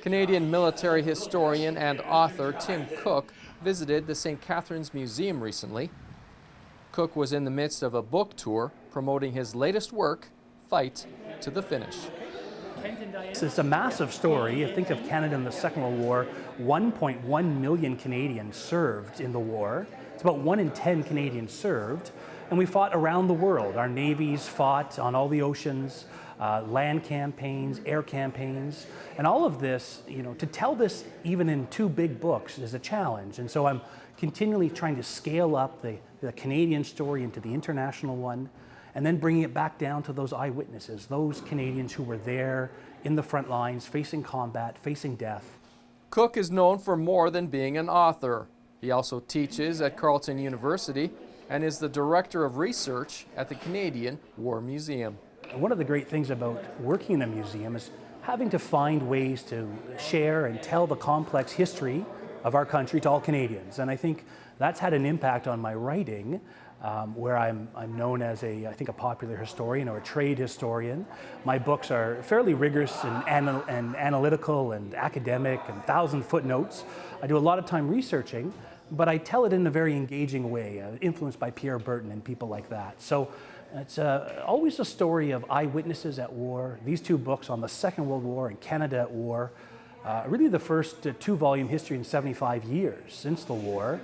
Canadian military historian and author Tim Cook visited the St. Catharines Museum recently. Cook was in the midst of a book tour promoting his latest work, Fight to the Finish. It's a massive story. Think of Canada in the Second World War. 1.1 million Canadians served in the war. It's about 1 in 10 Canadians served. And we fought around the world. Our navies fought on all the oceans, land campaigns, air campaigns. And all of this, to tell this even in 2 big books is a challenge. And so I'm continually trying to scale up the Canadian story into the international one, and then bringing it back down to those eyewitnesses, those Canadians who were there in the front lines, facing combat, facing death. Cook is known for more than being an author. He also teaches at Carleton University and is the director of research at the Canadian War Museum. One of the great things about working in a museum is having to find ways to share and tell the complex history of our country to all Canadians. And I think that's had an impact on my writing, where I'm known as a popular historian or a trade historian. My books are fairly rigorous and analytical and academic and 1,000 footnotes. I do a lot of time researching, but I tell it in a very engaging way, influenced by Pierre Burton and people like that. So it's always a story of eyewitnesses at war. These 2 books on the Second World War and Canada at war, really the first 2-volume history in 75 years since the war.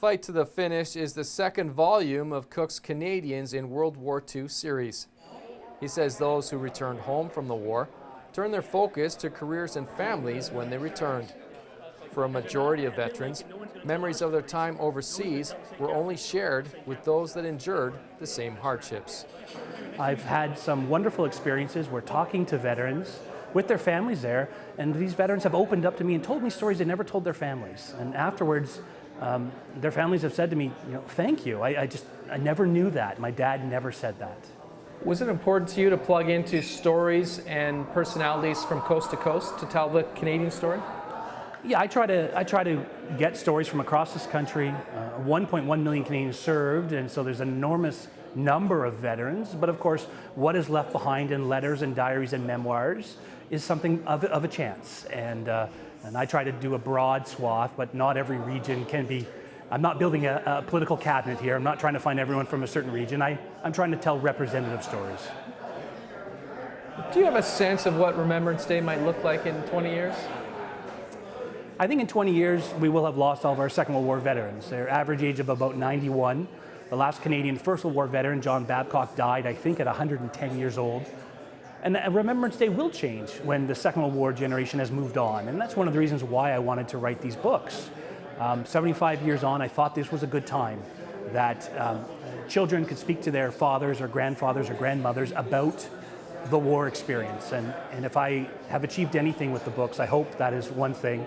Fight to the Finish is the 2nd volume of Cook's Canadians in World War II series. He says those who returned home from the war turned their focus to careers and families when they returned. For a majority of veterans, memories of their time overseas were only shared with those that endured the same hardships. I've had some wonderful experiences where talking to veterans with their families there, and these veterans have opened up to me and told me stories they never told their families. And afterwards, their families have said to me, thank you. I never knew that. My dad never said that. Was it important to you to plug into stories and personalities from coast to coast to tell the Canadian story? Yeah, I try to get stories from across this country. 1.1 million Canadians served, and so there's an enormous number of veterans. But of course, what is left behind in letters and diaries and memoirs is something of a chance. And I try to do a broad swath, but not every region can be. I'm not building a political cabinet here. I'm not trying to find everyone from a certain region. I'm trying to tell representative stories. Do you have a sense of what Remembrance Day might look like in 20 years? I think in 20 years, we will have lost all of our Second World War veterans. Their average age of about 91. The last Canadian First World War veteran, John Babcock, died, I think, at 110 years old. And Remembrance Day will change when the Second World War generation has moved on. And that's one of the reasons why I wanted to write these books. 75 years on, I thought this was a good time that children could speak to their fathers or grandfathers or grandmothers about the war experience. And if I have achieved anything with the books, I hope that is one thing.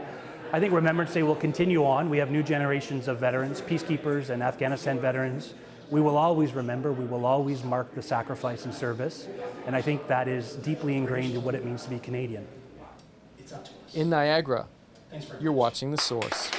I think Remembrance Day will continue on. We have new generations of veterans, peacekeepers and Afghanistan veterans. We will always remember, we will always mark the sacrifice and service. And I think that is deeply ingrained in what it means to be Canadian. In Niagara, you're watching The Source.